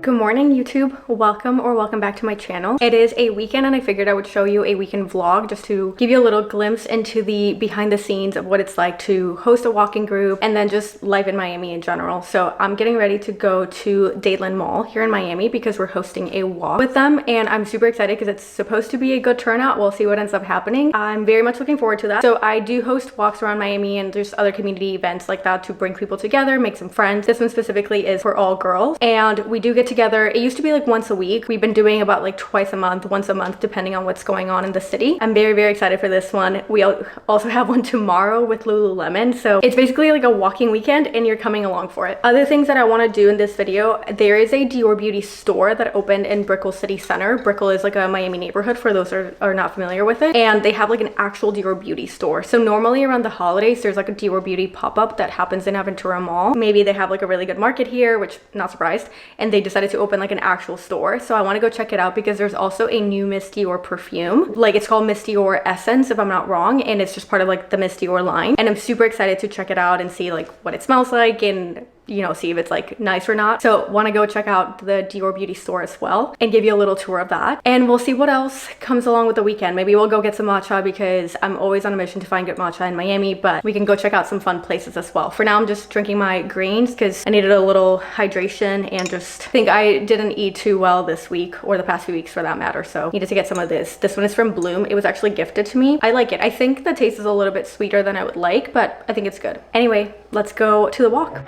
Good morning, YouTube. Welcome back to my channel. It is a weekend and I figured I would show you a weekend vlog just to give you a little glimpse into the behind the scenes of what it's like to host a walking group and then just life in Miami in general. So I'm getting ready to go to Dadeland Mall here in Miami because we're hosting a walk with them and I'm super excited because it's supposed to be a good turnout. We'll see what ends up happening. I'm very much looking forward to that. So I do host walks around Miami and there's other community events like that to bring people together, make some friends. This one specifically is for all girls and we do get together. It used to be like once a week. We've been doing about like twice a month, once a month, depending on what's going on in the city. I'm very excited for this one. We also have one tomorrow with Lululemon. So it's basically like a walking weekend and you're coming along for it. Other things that I want to do in this video, there is a Dior Beauty store that opened in Brickell City Center. Brickell is like a Miami neighborhood for those who are not familiar with it. And they have like an actual Dior Beauty store. So normally around the holidays, there's like a Dior Beauty pop-up that happens in Aventura Mall. Maybe they have like a really good market here, which not surprised. And they decided to open like an actual store. So I want to go check it out because there's also a new Miss Dior perfume. Like it's called Miss Dior Essence if I'm not wrong. And it's just part of like the Miss Dior line. And I'm super excited to check it out and see like what it smells like and you know, see if it's like nice or not. So want to go check out the Dior Beauty store as well and give you a little tour of that. And we'll see what else comes along with the weekend. Maybe we'll go get some matcha because I'm always on a mission to find good matcha in Miami, but we can go check out some fun places as well. For now, I'm just drinking my greens because I needed a little hydration and just think I didn't eat too well this week or the past few weeks for that matter. So needed to get some of this. This one is from Bloom. It was actually gifted to me. I like it. I think the taste is a little bit sweeter than I would like, but I think it's good. Anyway, let's go to the walk.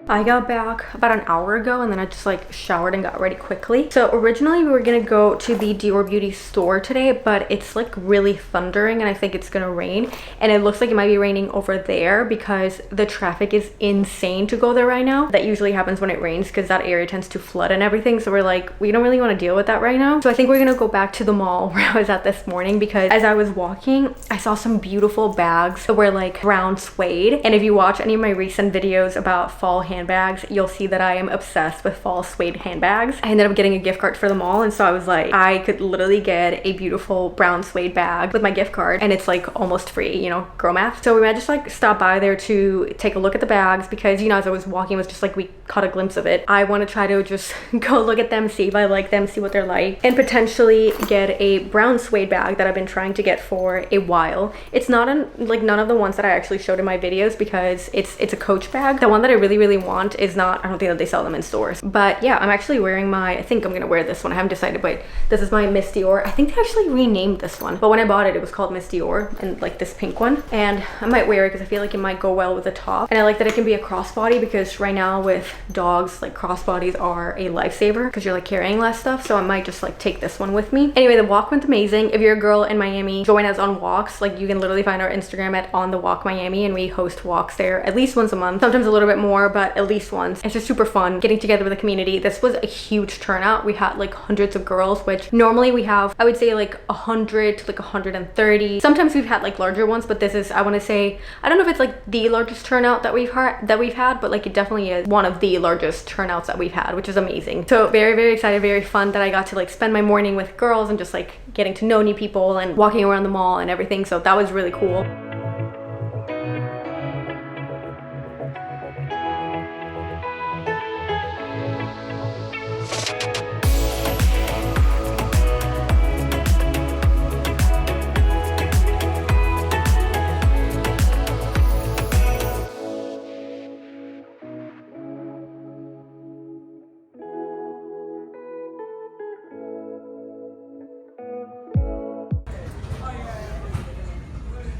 I got back about an hour ago and then I just like showered and got ready quickly. So originally we were gonna go to the Dior Beauty store today, but it's like really thundering and I think it's gonna rain. And it looks like it might be raining over there because the traffic is insane to go there right now. That usually happens when it rains because that area tends to flood and everything. So we're like, we don't really want to deal with that right now. So I think we're gonna go back to the mall where I was at this morning because as I was walking, I saw some beautiful bags that were like brown suede. And if you watch any of my recent videos about fall handbags, you'll see that I am obsessed with fall suede handbags. I ended up getting a gift card for the mall and so I was like, I could literally get a beautiful brown suede bag with my gift card and it's like almost free, you know, girl math. So we might just like stop by there to take a look at the bags because, you know, as I was walking, it was just like we caught a glimpse of it. I want to try to just go look at them, see if I like them, see what they're like, and potentially get a brown suede bag that I've been trying to get for a while. It's not like none of the ones that I actually showed in my videos because it's a Coach bag. The one that I really want is not, I don't think that they sell them in stores. But yeah, I'm actually wearing my, I think I'm gonna wear this one. I haven't decided, but this is my Miss Dior. I think they actually renamed this one, but when I bought it, it was called Miss Dior and like this pink one. And I might wear it because I feel like it might go well with the top. And I like that it can be a crossbody because right now with dogs, like crossbodies are a lifesaver because you're like carrying less stuff. So I might just like take this one with me. Anyway, the walk went amazing. If you're a girl in Miami, join us on walks. Like you can literally find our Instagram at On The Walk Miami and we host walks there at least once a month, sometimes a little bit more, but at least once. It's just super fun getting together with the community. This was a huge turnout. We had like hundreds of girls, which normally we have, I would say like 100 to like 130. Sometimes we've had like larger ones, but this is, I want to say, I don't know if it's like the largest turnout that we've had, but like it definitely is one of the largest turnouts that we've had, which is amazing. So very excited, very fun that I got to like spend my morning with girls and just like getting to know new people and walking around the mall and everything. So that was really cool.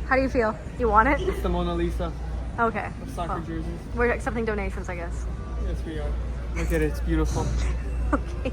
How do you feel? You want it? It's the Mona Lisa. Okay. Of soccer jerseys. We're accepting donations, I guess. Yes, we are. Look at it, it's beautiful. Okay.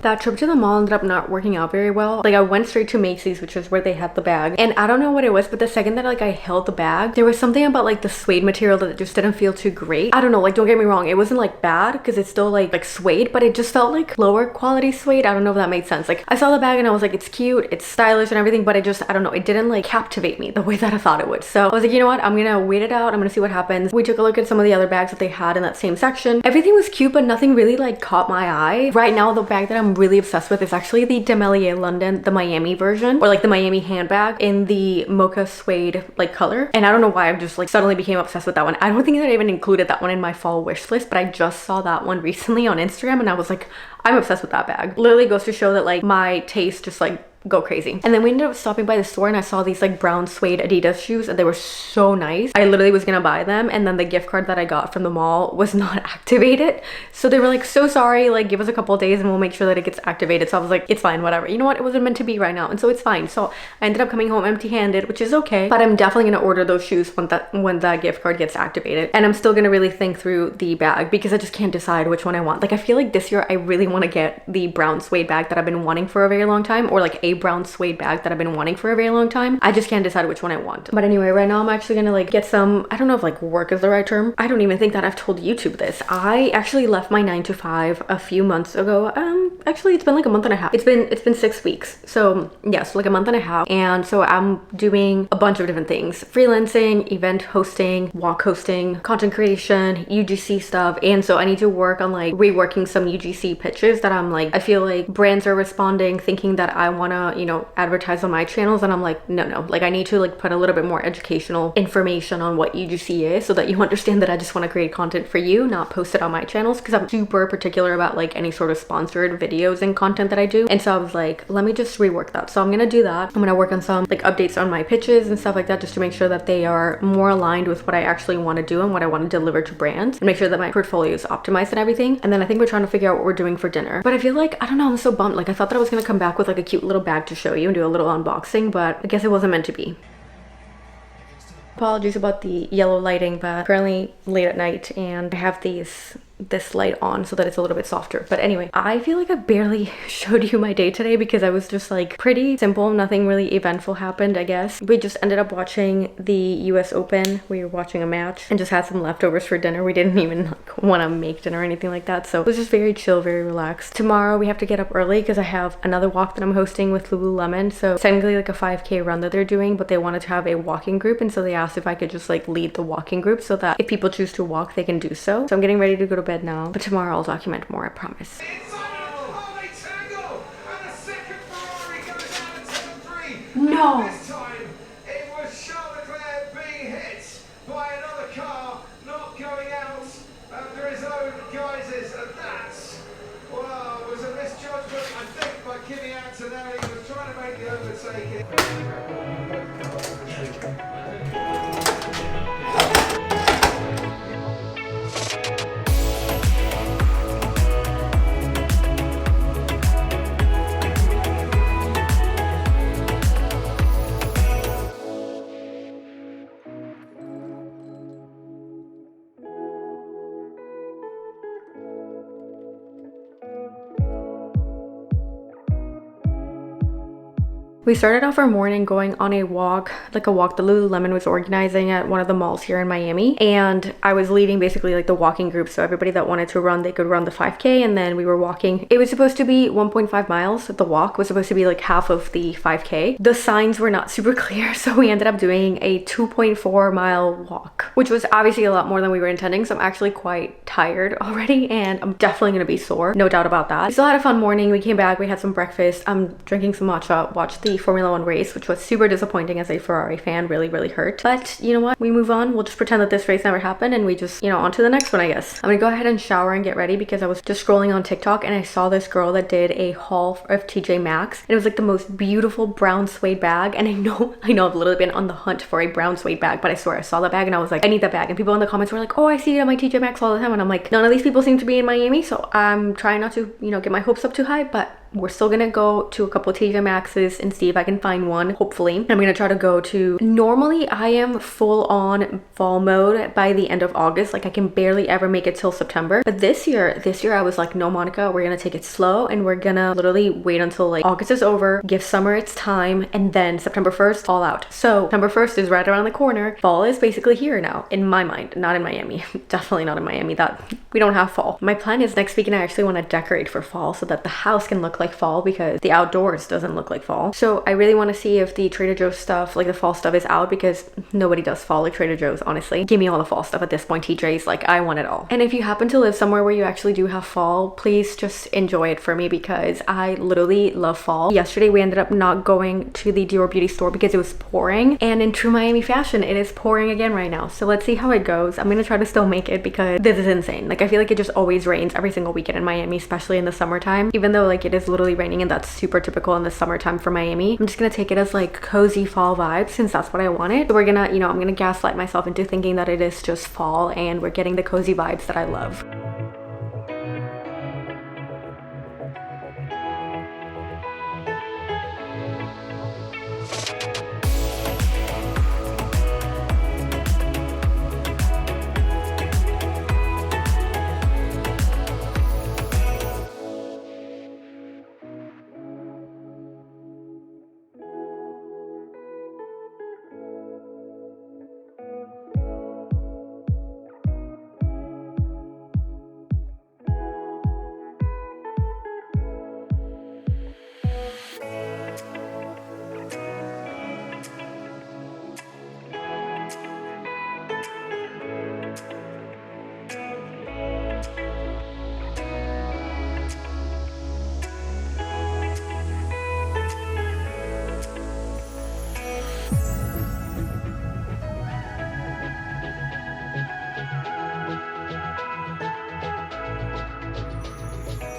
That trip to the mall ended up not working out very well. Like I went straight to Macy's, which is where they had the bag, and I don't know what it was, but the second that like I held the bag, there was something about like the suede material that just didn't feel too great. I don't know, like don't get me wrong, it wasn't like bad because it's still like suede, but it just felt like lower quality suede. I don't know if that made sense. Like I saw the bag and I was like, it's cute, it's stylish and everything, but it just, I don't know, it didn't like captivate me the way that I thought it would. So I was like, you know what, I'm gonna wait it out, I'm gonna see what happens. We took a look at some of the other bags that they had in that same section. Everything was cute, but nothing really like caught my eye. Right now the bag that I'm really obsessed with is actually the Demelier London, the Miami version, or like the Miami handbag in the mocha suede like color. And I don't know why I've just like suddenly became obsessed with that one. I don't think that I even included that one in my fall wish list, but I just saw that one recently on Instagram and I was like, I'm obsessed with that bag. Literally goes to show that like my taste just like go crazy. And then we ended up stopping by the store and I saw these like brown suede Adidas shoes and they were so nice. I literally was gonna buy them, and then the gift card that I got from the mall was not activated. So they were like, so sorry, like give us a couple of days and we'll make sure that it gets activated. So I was like, it's fine, whatever. You know what? It wasn't meant to be right now. And so it's fine. So I ended up coming home empty-handed, which is okay. But I'm definitely gonna order those shoes when that gift card gets activated. And I'm still gonna really think through the bag because I just can't decide which one I want. Like I feel like this year I really want to get the brown suede bag that I've been wanting for a very long time, or like a brown suede bag that I've been wanting for a very long time. I just can't decide which one I want. But anyway, right now I'm actually gonna like get some, I don't know if like work is the right term. I don't even think that I've told YouTube this. I actually left my 9 to 5 a few months ago. Actually it's been like a month and a half. It's been 6 weeks. So yeah, so like a month and a half. And so I'm doing a bunch of different things. Freelancing, event hosting, walk hosting, content creation, UGC stuff. And so I need to work on like reworking some UGC pitches that I'm like, I feel like brands are responding, thinking that I wanna, you know, advertise on my channels, and I'm like, no, like I need to like put a little bit more educational information on what UGC is so that you understand that I just want to create content for you, not post it on my channels, because I'm super particular about like any sort of sponsored videos and content that I do. And so I was like, let me just rework that. So I'm gonna do that. I'm gonna work on some like updates on my pitches and stuff like that, just to make sure that they are more aligned with what I actually want to do and what I want to deliver to brands, and make sure that my portfolio is optimized and everything. And then I think we're trying to figure out what we're doing for dinner. But I feel like, I don't know, I'm so bummed. Like I thought that I was gonna come back with like a cute little bag to show you and do a little unboxing, but I guess it wasn't meant to be. Apologies about the yellow lighting, but currently late at night and I have this light on so that it's a little bit softer. But anyway, I feel like I barely showed you my day today because I was just like pretty simple. Nothing really eventful happened, I guess. We just ended up watching the US Open. We were watching a match and just had some leftovers for dinner. We didn't even like want to make dinner or anything like that. So it was just very chill, very relaxed. Tomorrow we have to get up early because I have another walk that I'm hosting with Lululemon. So technically like a 5K run that they're doing, but they wanted to have a walking group. And so they asked if I could just like lead the walking group so that if people choose to walk, they can do so. So I'm getting ready to go to bed now, but tomorrow I'll document more, I promise. No! This time it was Charles Leclerc being hit by another car, not going out under his own guises, and that, well, was a misjudgment, I think, by Kimi Antonelli. He was trying to make the overtaking. We started off our morning going on a walk, like a walk that Lululemon was organizing at one of the malls here in Miami. And I was leading basically like the walking group. So everybody that wanted to run, they could run the 5K, and then we were walking. It was supposed to be 1.5 miles. The walk was supposed to be like half of the 5K. The signs were not super clear, so we ended up doing a 2.4 mile walk, which was obviously a lot more than we were intending. So I'm actually quite tired already, and I'm definitely gonna be sore, no doubt about that. We still had a fun morning. We came back, we had some breakfast. I'm drinking some matcha, watched the Formula 1 race, which was super disappointing as a Ferrari fan, really hurt. But you know what, we move on. We'll just pretend that this race never happened and we just, you know, on to the next one, I guess. I'm gonna go ahead and shower and get ready because I was just scrolling on TikTok and I saw this girl that did a haul of TJ Maxx, and it was like the most beautiful brown suede bag. And I know I've literally been on the hunt for a brown suede bag, but I swear I saw that bag and I was like, I need that bag. And people in the comments were like, oh, I see it on my TJ Maxx all the time, and I'm like, none of these people seem to be in Miami, so I'm trying not to, you know, get my hopes up too high, but we're still gonna go to a couple TJ Maxx's and see if I can find one, hopefully. I'm gonna try to go to, normally I am full on fall mode by the end of August. Like I can barely ever make it till September. But this year I was like, no, Monica, we're gonna take it slow and we're gonna literally wait until like August is over, give summer its time, and then September 1st, all out. So September 1st is right around the corner. Fall is basically here now, in my mind, not in Miami. Definitely not in Miami. That we don't have fall. My plan is next weekend I actually want to decorate for fall so that the house can look like fall because the outdoors doesn't look like fall. So I really want to see if the Trader Joe's stuff, like the fall stuff, is out because nobody does fall like Trader Joe's, honestly. Give me all the fall stuff at this point, TJ's. Like I want it all. And if you happen to live somewhere where you actually do have fall, please just enjoy it for me because I literally love fall. Yesterday we ended up not going to the Dior Beauty store because it was pouring, and in true Miami fashion, it is pouring again right now. So let's see how it goes. I'm gonna try to still make it because this is insane. Like I feel like it just always rains every single weekend in Miami, especially in the summertime, even though like it is literally raining and that's super typical in the summertime for Miami. I'm just gonna take it as like cozy fall vibes since that's what I wanted. So we're gonna, you know, I'm gonna gaslight myself into thinking that it is just fall and we're getting the cozy vibes that I love.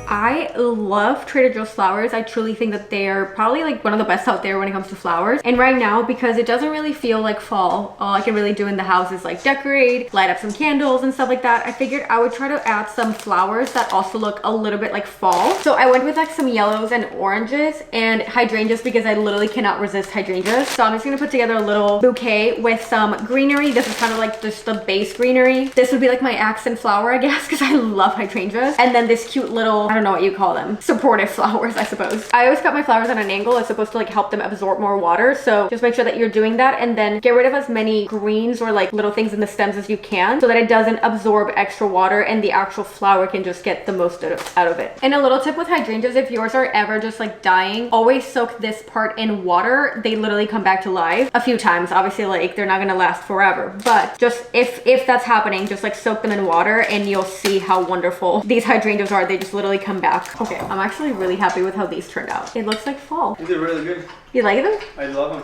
I love Trader Joe's flowers. I truly think that they're probably like one of the best out there when it comes to flowers. And right now, because it doesn't really feel like fall, all I can really do in the house is like decorate, light up some candles and stuff like that. I figured I would try to add some flowers that also look a little bit like fall. So I went with like some yellows and oranges and hydrangeas because I literally cannot resist hydrangeas. So I'm just gonna put together a little bouquet with some greenery. This is kind of like just the base greenery. This would be like my accent flower, I guess, because I love hydrangeas. And then this cute little, I don't know what you call them, supportive flowers, I suppose. I always cut my flowers at an angle. It's supposed to like help them absorb more water. So just make sure that you're doing that, and then get rid of as many greens or like little things in the stems as you can so that it doesn't absorb extra water and the actual flower can just get the most out of it. And a little tip with hydrangeas, if yours are ever just like dying, always soak this part in water. They literally come back to life a few times. Obviously, like they're not gonna last forever, but just if that's happening, just like soak them in water and you'll see how wonderful these hydrangeas are. They just literally come back. Okay, I'm actually really happy with how these turned out. It looks like fall. These are really good. You like them? I love them.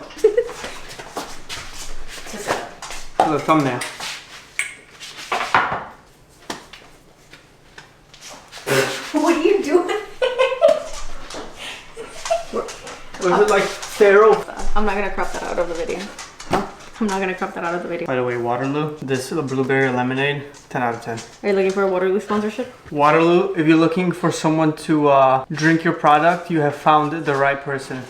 For the thumbnail. What are you doing? Was it like sterile? I'm not gonna crop that out of the video. I'm not gonna crop that out of the video. By the way, Waterloo, this is a blueberry lemonade, 10 out of 10. Are you looking for a Waterloo sponsorship? Waterloo, if you're looking for someone to drink your product, you have found the right person.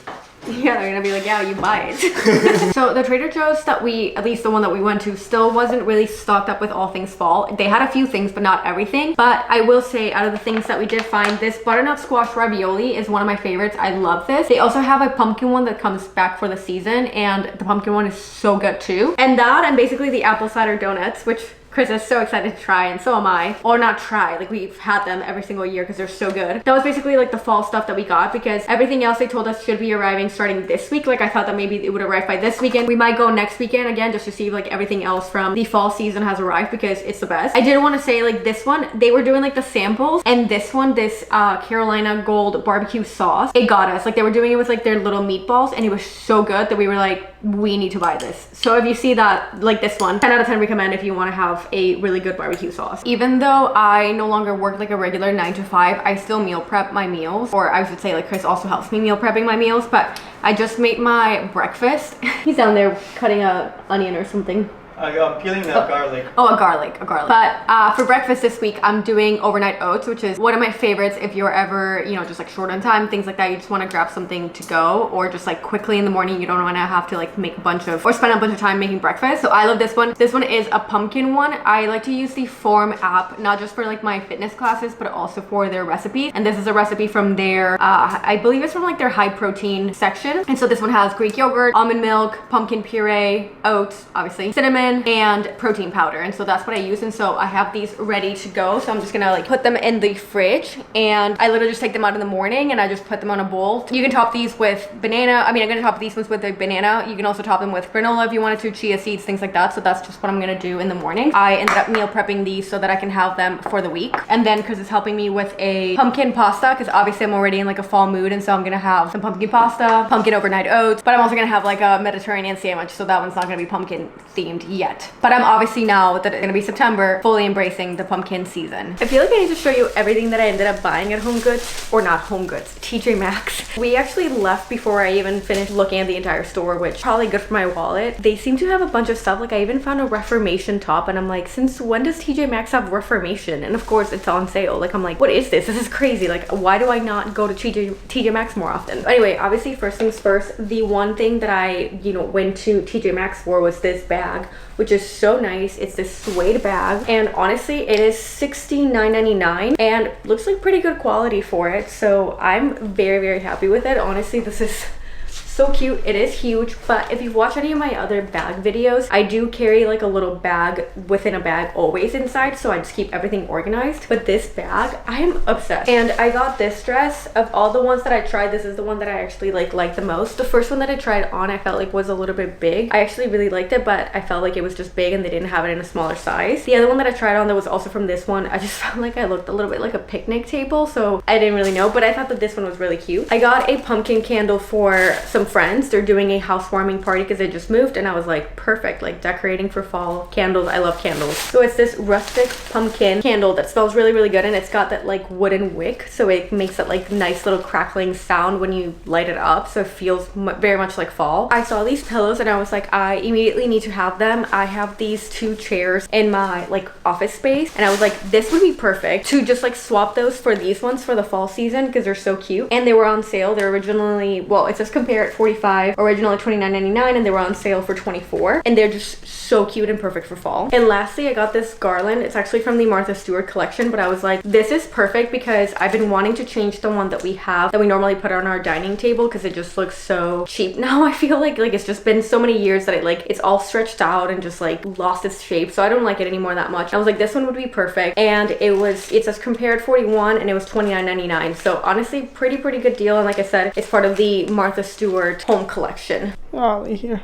Yeah, they're gonna be like, yeah, you buy it. So the Trader Joe's that at least the one that we went to, still wasn't really stocked up with all things fall. They had a few things, but not everything. But I will say, out of the things that we did find, this butternut squash ravioli is one of my favorites. I love this. They also have a pumpkin one that comes back for the season, and the pumpkin one is so good too. And that, and basically the apple cider donuts, which Chris is so excited to try, and so am I. Or not try, like we've had them every single year because they're so good. That was basically like the fall stuff that we got, because everything else they told us should be arriving starting this week. Like I thought that maybe it would arrive by this weekend. We might go next weekend again just to see if like everything else from the fall season has arrived, because it's the best. I did want to say, like, this one, they were doing like the samples, and this one, this Carolina Gold barbecue sauce, it got us. Like they were doing it with like their little meatballs, and it was so good that we were like, we need to buy this. So if you see that, like this one, 10 out of 10 recommend if you want to have a really good barbecue sauce. Even though I no longer work like a regular 9 to 5, I still meal prep my meals, or I should say like Chris also helps me meal prepping my meals. But I just made my breakfast. He's down there cutting a onion or something. I'm peeling the garlic. Oh, a garlic. But for breakfast this week, I'm doing overnight oats, which is one of my favorites if you're ever, you know, just like short on time, things like that. You just want to grab something to go, or just like quickly in the morning, you don't want to have to like make a bunch of, or spend a bunch of time making breakfast. So I love this one. This one is a pumpkin one. I like to use the Form app, not just for like my fitness classes, but also for their recipes. And this is a recipe from their, I believe it's from like their high protein section. And so this one has Greek yogurt, almond milk, pumpkin puree, oats, obviously, cinnamon, and protein powder. And so that's what I use. And so I have these ready to go. So I'm just gonna like put them in the fridge, and I literally just take them out in the morning and I just put them on a bowl. You can top these with banana. I mean, I'm gonna top these ones with a banana. You can also top them with granola if you wanted to, chia seeds, things like that. So that's just what I'm gonna do in the morning. I ended up meal prepping these so that I can have them for the week. And then because it's helping me with a pumpkin pasta, because obviously I'm already in like a fall mood, and so I'm gonna have some pumpkin pasta, pumpkin overnight oats, but I'm also gonna have like a Mediterranean sandwich, so that one's not gonna be pumpkin themed yet. But I'm obviously, now that it's gonna be September, fully embracing the pumpkin season. I feel like I need to show you everything that I ended up buying at Home Goods, or not Home Goods, TJ Maxx. We actually left before I even finished looking at the entire store, which probably good for my wallet. They seem to have a bunch of stuff. Like I even found a Reformation top, and I'm like, since when does TJ Maxx have Reformation? And of course it's on sale. Like I'm like, what is this? This is crazy. Like why do I not go to TJ Maxx more often? But anyway, obviously first things first, the one thing that I, you know, went to TJ Maxx for was this bag, which is so nice. It's this suede bag, and honestly it is $69.99 and looks like pretty good quality for it. So I'm very happy with it. Honestly, this is so cute. It is huge, but if you've watched any of my other bag videos, I do carry like a little bag within a bag always inside, so I just keep everything organized. But this bag, I am obsessed. And I got this dress. Of all the ones that I tried, this is the one that I actually like the most. The first one that I tried on, I felt like was a little bit big. I actually really liked it, but I felt like it was just big and they didn't have it in a smaller size. The other one that I tried on that was also from this one, I just felt like I looked a little bit like a picnic table, so I didn't really know, but I thought that this one was really cute. I got a pumpkin candle for some friends. They're doing a housewarming party because they just moved, and I was like, perfect, like decorating for fall. Candles, I love candles. So it's this rustic pumpkin candle that smells really good, and it's got that like wooden wick, so it makes that like nice little crackling sound when you light it up, so it feels very much like fall. I saw these pillows and I was like, I immediately need to have them. I have these two chairs in my like office space, and I was like, this would be perfect to just like swap those for these ones for the fall season because they're so cute. And they were on sale. They're originally, well, it says compare at 45, originally $29.99, and they were on sale for $24, and they're just so cute and perfect for fall. And lastly, I got this garland. It's actually from the Martha Stewart collection, but I was like, this is perfect because I've been wanting to change the one that we have, that we normally put on our dining table, because it just looks so cheap now. I feel like it's just been so many years that it's all stretched out and just like lost its shape, so I don't like it anymore that much. I was like, this one would be perfect, and it says compared 41 and it was $29.99, so honestly pretty good deal. And like I said, it's part of the Martha Stewart home collection. Ollie here.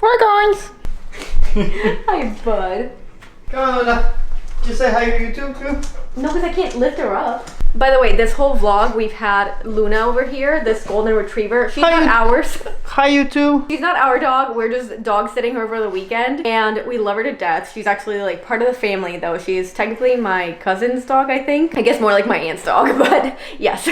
Hi guys. Hi bud. Come on, just say hi to YouTube too. No, because I can't lift her up. By the way, this whole vlog we've had Luna over here, this golden retriever. She's not ours. Hi YouTube. She's not our dog. We're just dog sitting her over the weekend, and we love her to death. She's actually like part of the family though. She's technically my cousin's dog, I think. I guess more like my aunt's dog, but yes.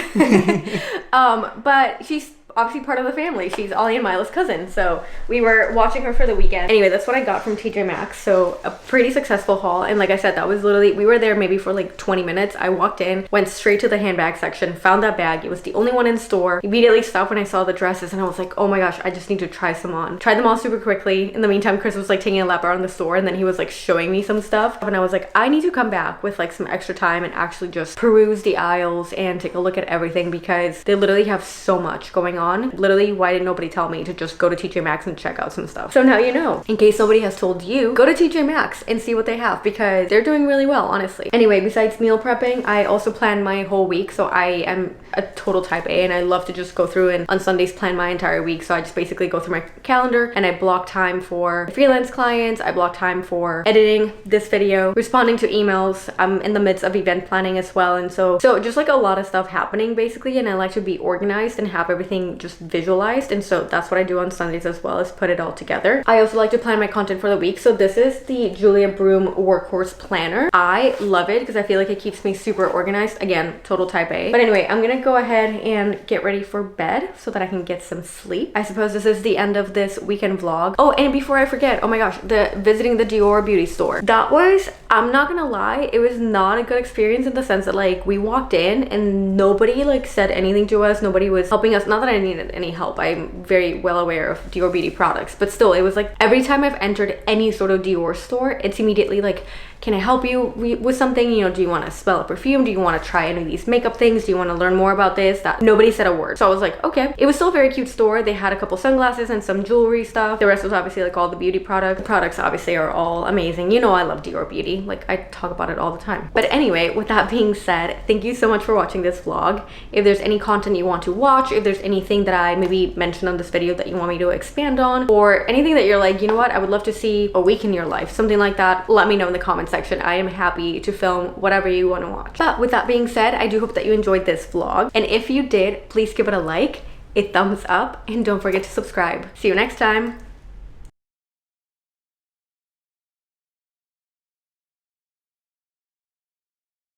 But she's obviously part of the family. She's Ollie and Mila's cousin, so we were watching her for the weekend. Anyway, that's what I got from TJ Maxx. So a pretty successful haul, and like I said, that was literally, we were there maybe for like 20 minutes. I walked in, went straight to the handbag section, found that bag. It was the only one in store. Immediately stopped when I saw the dresses, and I was like, oh my gosh, I just need to try some on. Tried them all super quickly. In the meantime, Chris was like taking a lap around the store, and then he was like showing me some stuff, and I was like, I need to come back with like some extra time and actually just peruse the aisles and take a look at everything, because they literally have so much going on. Literally, why didn't nobody tell me to just go to TJ Maxx and check out some stuff? So now you know. In case nobody has told you, go to TJ Maxx and see what they have, because they're doing really well, honestly. Anyway, besides meal prepping, I also plan my whole week. So I am a total type A, and I love to just go through and on Sundays plan my entire week. So I just basically go through my calendar and I block time for freelance clients. I block time for editing this video, responding to emails. I'm in the midst of event planning as well. And so just like a lot of stuff happening basically, and I like to be organized and have everything being just visualized, and so that's what I do on Sundays as well, is put it all together. I also like to plan my content for the week, so this is the Julia Broom Workhorse Planner. I love it because I feel like it keeps me super organized. Again, total type A. But anyway, I'm gonna go ahead and get ready for bed so that I can get some sleep. I suppose this is the end of this weekend vlog. Oh, and before I forget, oh my gosh, visiting the Dior Beauty store. That was, I'm not gonna lie, it was not a good experience in the sense that like we walked in and nobody like said anything to us. Nobody was helping us. Not that I needed any help. I'm very well aware of Dior Beauty products, but still, it was like every time I've entered any sort of Dior store, it's immediately like, can I help you with something? You know, do you want to smell a perfume? Do you want to try any of these makeup things? Do you want to learn more about this? That nobody said a word. So I was like, okay. It was still a very cute store. They had a couple sunglasses and some jewelry stuff. The rest was obviously like all the beauty products. The products obviously are all amazing. You know, I love Dior Beauty. Like, I talk about it all the time. But anyway, with that being said, thank you so much for watching this vlog. If there's any content you want to watch, if there's anything that I maybe mentioned on this video that you want me to expand on, or anything that you're like, you know what, I would love to see a week in your life, something like that, let me know in the comment section. I am happy to film whatever you want to watch. But with that being said, I do hope that you enjoyed this vlog, and if you did, please give it a like, a thumbs up, and don't forget to subscribe. See you next time.